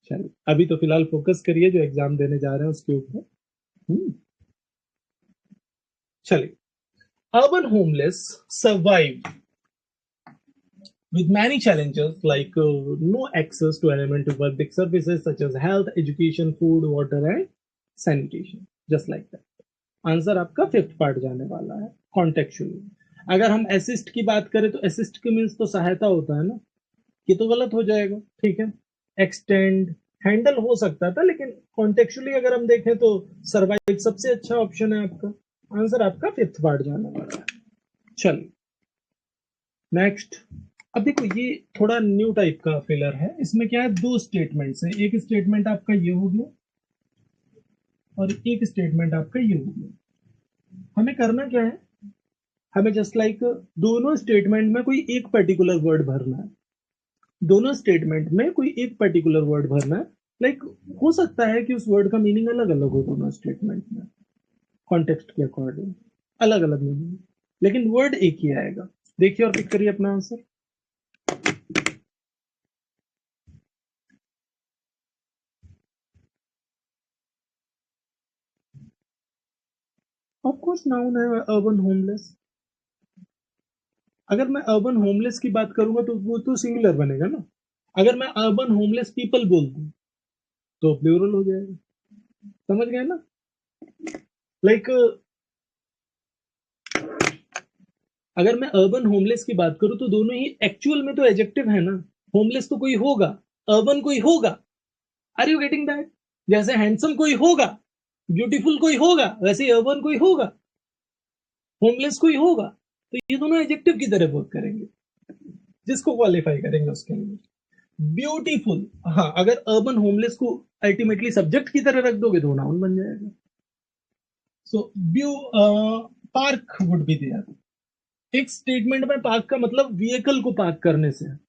A: चलिए, अभी तो फिलहाल फोकस करिए जो एग्जाम देने जा रहे हैं उसके ऊपर. चलिए, urban homeless survive with many challenges like no access to elementary public services such as health, education, food, water and sanitation. Just like that. Answer आपका फिफ्थ पार्ट जाने वाला है. कॉन्टेक्चुअली अगर हम असिस्ट की बात करें तो असिस्ट के मीन्स तो सहायता होता है ना, ये तो गलत हो जाएगा. ठीक है, एक्सटेंड, हैंडल हो सकता था, लेकिन कॉन्टेक्चुअली अगर हम देखें तो सर्वाइव सबसे अच्छा ऑप्शन है आपका. आंसर आपका फिफ्थ पार्ट जाने वाला है. चलिए नेक्स्ट. अब देखो, ये थोड़ा न्यू टाइप का फिलर है. इसमें क्या है, 2 स्टेटमेंट्स है. एक स्टेटमेंट आपका ये हो गया और एक स्टेटमेंट आपका ये हो गया. हमें करना क्या है, हमें जस्ट लाइक दोनों स्टेटमेंट में कोई एक पर्टिकुलर वर्ड भरना है. दोनों स्टेटमेंट में कोई एक पर्टिकुलर वर्ड भरना है. लाइक हो सकता है कि उस वर्ड का मीनिंग अलग अलग हो दोनों स्टेटमेंट में, कॉन्टेक्स्ट के अकॉर्डिंग अलग अलग मीनिंग, लेकिन वर्ड एक ही आएगा. देखिए और पिक करिए अपना आंसर. ऑफ कोर्स नाउन है अर्बन होमलेस। अगर मैं अर्बन होमलेस की बात करूंगा तो वो तो सिंगुलर बनेगा ना। अगर मैं अर्बन होमलेस पीपल बोल दूं तो प्लूरल हो जाएगा। समझ गए ना? लाइक अगर मैं अर्बन होमलेस की बात करूं तो दोनों ही एक्चुअल में तो एडजेक्टिव है ना। होमलेस तो कोई होगा, अर्बन कोई होगा। Are you getting that? जैसे हैंडसम कोई होगा, ब्यूटीफुल कोई होगा, वैसे ही अर्बन कोई होगा, होमलेस कोई होगा। तो ये दोनों एडजेक्टिव की तरह वर्क करेंगे, जिसको क्वालिफाई करेंगे उसके लिए। ब्यूटीफुल, हाँ, अगर अर्बन होमलेस को अल्टीमेटली सब्जेक्ट की तरह रख दोगे तो नाउन बन जाएगा। सो ब्यू पार्क वुड बी देयर। एक स्टेटमेंट में पार्क का मतलब व्हीकल को पार्क करने से है।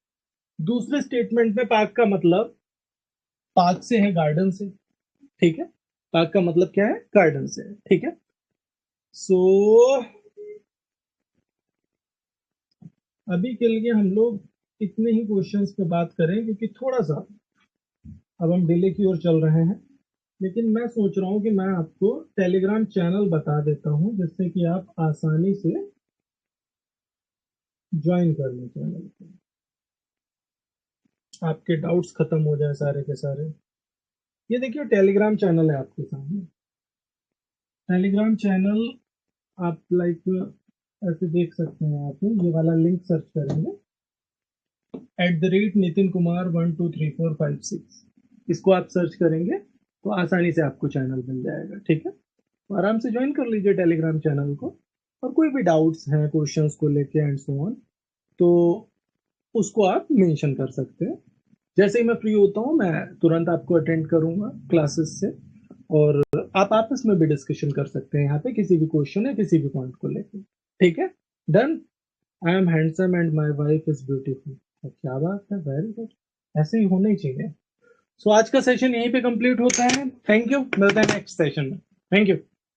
A: दूसरे स्टेटमेंट में पार्क का मतलब पार्क से है, गार्डन से। ठीक है, पार्क का मतलब क्या है? गार्डन से है। ठीक है। सो अभी के लिए हम लोग इतने ही क्वेश्चंस पे बात करें, क्योंकि थोड़ा सा अब हम डिले की ओर चल रहे हैं। लेकिन मैं सोच रहा हूँ कि मैं आपको टेलीग्राम चैनल बता देता हूँ, जिससे कि आप आसानी से ज्वाइन कर लें चैनल को, आपके डाउट्स खत्म हो जाए सारे के सारे। ये देखिए टेलीग्राम चैनल है आपके सामने। टेलीग्राम चैनल आप लाइक ऐसे देख सकते हैं। आप ये वाला लिंक सर्च करेंगे, @नितिन कुमार 123456, इसको आप सर्च करेंगे तो आसानी से आपको चैनल मिल जाएगा। ठीक है, तो आराम से ज्वाइन कर लीजिए टेलीग्राम चैनल को। और कोई भी डाउट्स हैं क्वेश्चंस को लेके एंड सो ऑन, तो उसको आप मेंशन कर सकते हैं। जैसे ही मैं फ्री होता हूँ मैं तुरंत आपको अटेंड करूंगा क्लासेस से, और आप आपस में भी डिस्कशन कर सकते हैं यहाँ पे किसी भी क्वेश्चन या किसी भी पॉइंट को लेकर। ठीक है, done. I am handsome and my wife is beautiful. क्या बात है, वेरी गुड, ऐसे ही होना ही चाहिए। सो आज का सेशन यहीं पे कंप्लीट होता है। थैंक यू, मिलते हैं नेक्स्ट सेशन में। Thank you.